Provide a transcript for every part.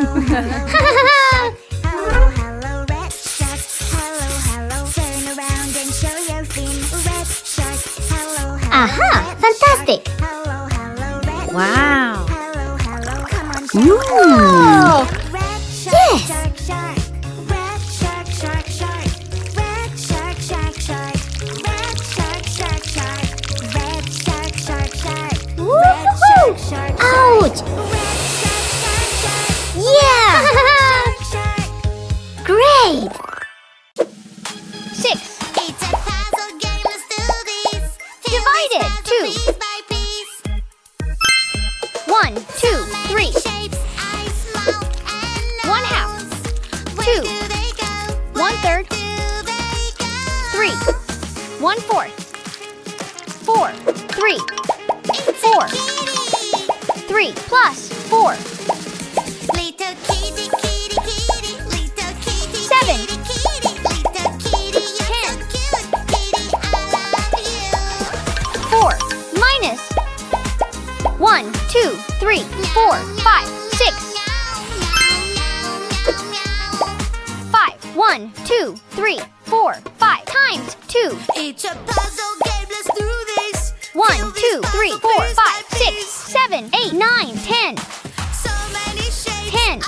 Hello, hello, red shark. Hello, hello, turn around and show your fin. Red shark. Hello, hello. Aha! Fantastic! Hello, hello, red Wow. Hello, hello, come on, show Ooh. Red shark, Yes. shark, shark. Red shark, shark, shark. Red shark, shark, shark. Red shark, shark, shark. Red shark, shark, shark. Red shark, shark, shark. Ouch! Red shark, shark, shark. Yeah! Shark, shark. Great! 6. It's a puzzle game, let's do this. Divided, two. Piece by piece. 1, 2, 3. Shapes, eyes, mouth, and 1 half. Where 2. do they go? 1/3. Do they go? 3. 1/4. 4. 3. It's 4. a kitty. 3 plus 4. Little kitty, kitty, kitty. Little kitty, 7. kitty, kitty. Little kitty, you're 10. so cute. Kitty, I love you. 4 minus 1, 2, 3, 4, 5, 6. 5. 1, 2, 3, 4, 5 times 2. It's a puzzle game, let's do this. 1, 2, 3, 4, 5, 6, 7, 8, 9, 10. So many shapes. 10.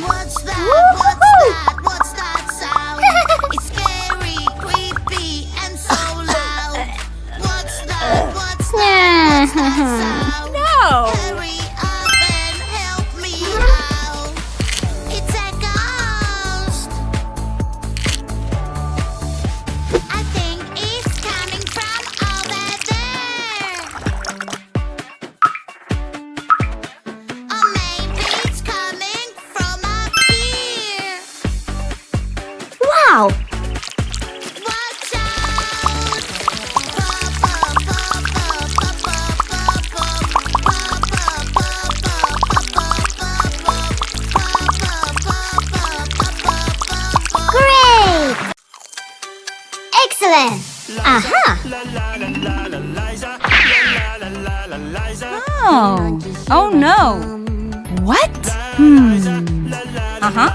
What's that? Woo-hoo! What's that sound? It's scary, creepy, and so loud. What's that? What's that sound? No. Hurry up and help me out. It's a ghost. I think it's coming from over there. Or maybe it's coming from up here. Wow! Watch out! Great! Excellent! Aha! Oh. Oh no. What? Uh-huh.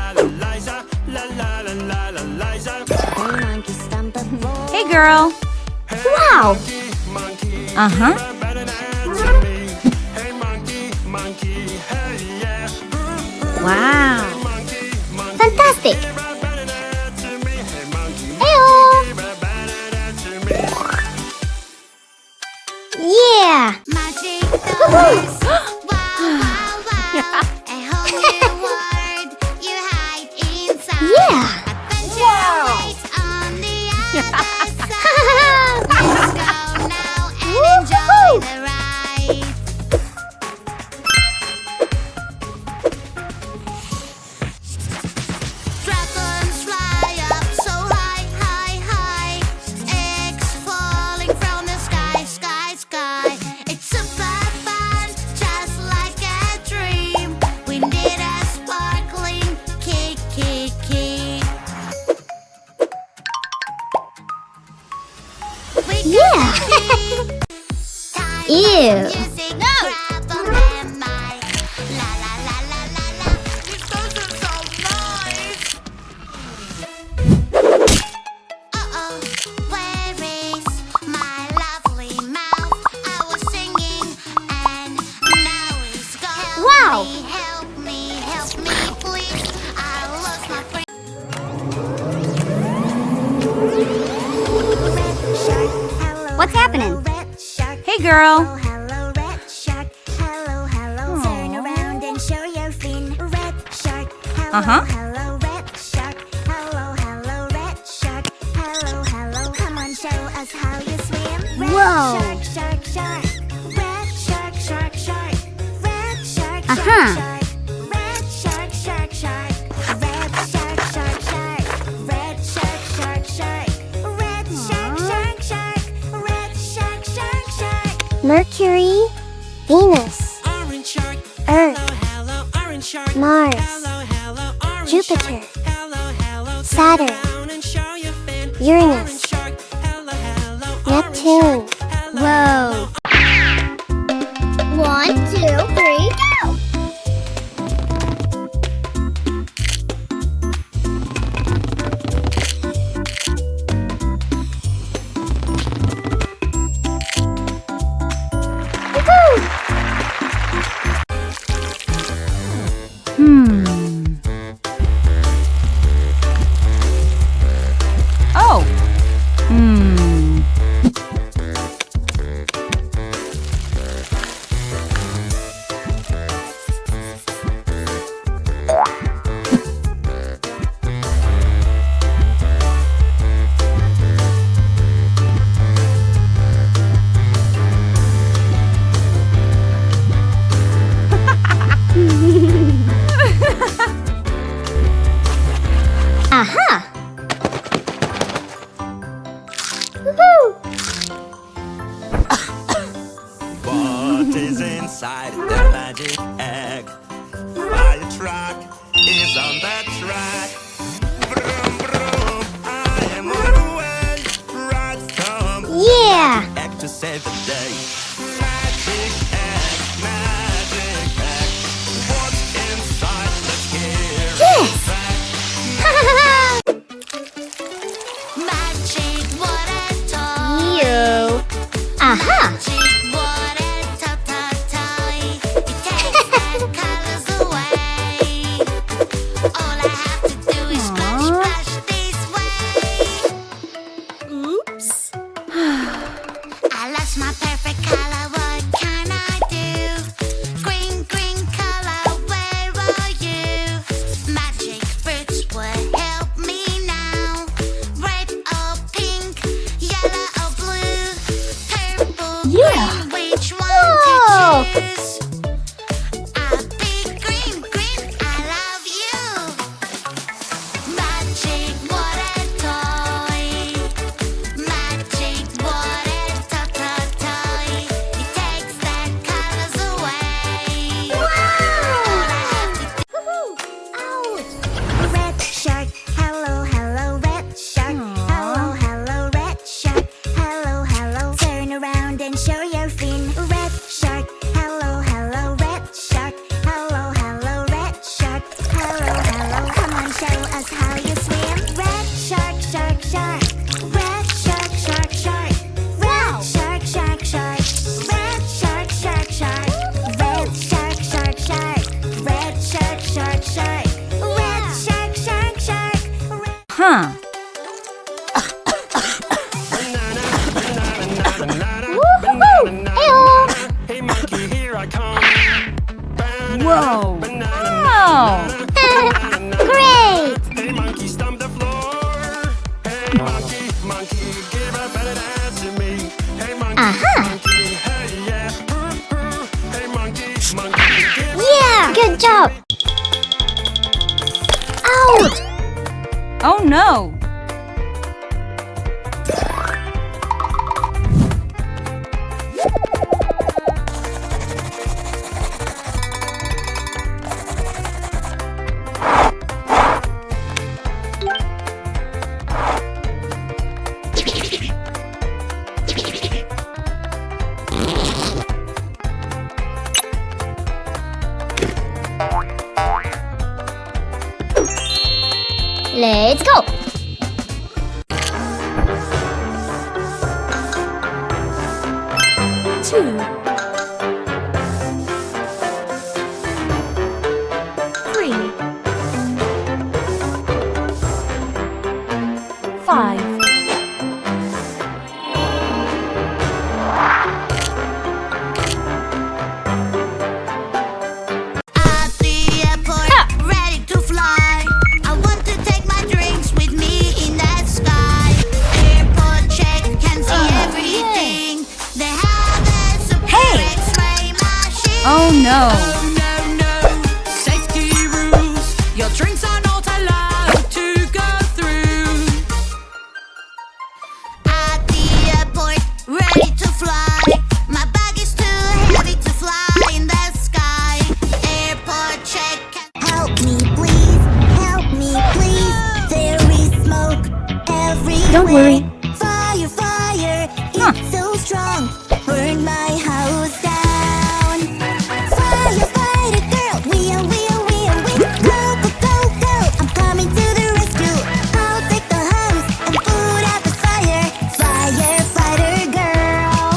Hey girl. Wow! Uh-huh. Wow. Fantastic! Eyo! Yeah! Magic doors. Wow, wow, wow. A whole new world you hide inside. Yeah! Adventure waits on the other side. Let's go now and enjoy the ride. Dragons fly up so high, high, high. Eggs falling from the sky, sky, sky. It's super fun, just like a dream. We need a sparkling kick, kick, kick. We Yeah. Ew. music, grab 'em and mic. La la la la la la. This doesn't sound nice. Uh-oh, where is my lovely mouth? I was singing and now it's gone. Wow. Help me, please. I lost my friend. Red shark, hello. What's happening? Red shark. Hey girl. Hello, red shark. Hello, hello. Turn around and show your fin. Red shark. Hello, Uh-huh. hello, red shark. Hello, hello, red shark. Hello, hello. Come on, show us how you swim. Red Whoa. shark, shark, shark. Red shark, shark, shark. Red shark, shark, Uh-huh. shark. Red shark, shark, shark. Red shark, shark, shark. Red shark, shark, shark. Red shark, shark, shark. Red shark, shark, shark. Mercury, Venus, Earth, Mars, Jupiter, Saturn, Uranus, Neptune. Whoa! 1, 2, 3, go! What is inside the magic egg? Fire truck is on the track. Vroom, vroom, I am on the way. Right from Yeah. egg to save the day. Magic egg, magic egg. What's inside? Let's hear Yes. it back. Magic water toy. You. Aha. Magic water toy. It takes bad colors away. All I have to do is splash, splash this way. Oops. I lost my perfect color. What can I do? Green, green color. Where are you? Magic fruits will help me now. Red or pink, yellow or blue, purple, Yeah. green. Which one Whoa. to choose? I'll be green, green. I love you. Magic water toy. Magic water toy. It takes the colors away. All I have to Ouch. Red shark, hello, hello, red shark. Hello, hello, red shark. Hello, hello. Turn around and show your fin. Red shark, hello, hello, red shark. Hello, hello, red shark. Hello, hello. Come on, show us how you swim. Red shark, shark, shark. Red shark, shark, shark. Red shark, shark, shark. Red shark, shark, shark. Red shark, shark, shark. Red shark, shark, shark. Red shark, shark, shark. Huh. Hey monkey, here I come. Whoa. Oh. Great. Hey monkey, stomp the floor. Hey monkey, monkey, give a better dance to me. Hey monkey, Aha. monkey, hey yeah. Hey monkey, monkey, give Yeah. Good job. Ouch. Oh no. Let's go. Two. Three. 5. At the airport, ready to fly. I want to take my drinks with me in the sky. Airport check, can see everything. They have a super Hey! X-ray machine. Oh no. No, no, safety rules. Your drinks are not allowed to go through. At the airport, ready to fly. My bag is too heavy to fly in the sky. Airport check. Help me, please. Help me, please. There is smoke everywhere. Don't worry. Fire, fire, Huh. it's so strong. Burn my house down. Fire, fighter girl. Wheel, wheel, wheel, wheel. Go, go, go, go. I'm coming to the rescue. I'll take the hose and put out the fire. Firefighter girl.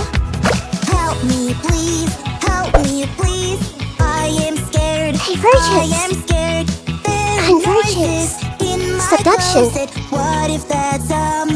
Help me, please. Help me, please. I am scared. Divergence. I am scared. There are Convergence. noises in my Seduction. closet. What if that's a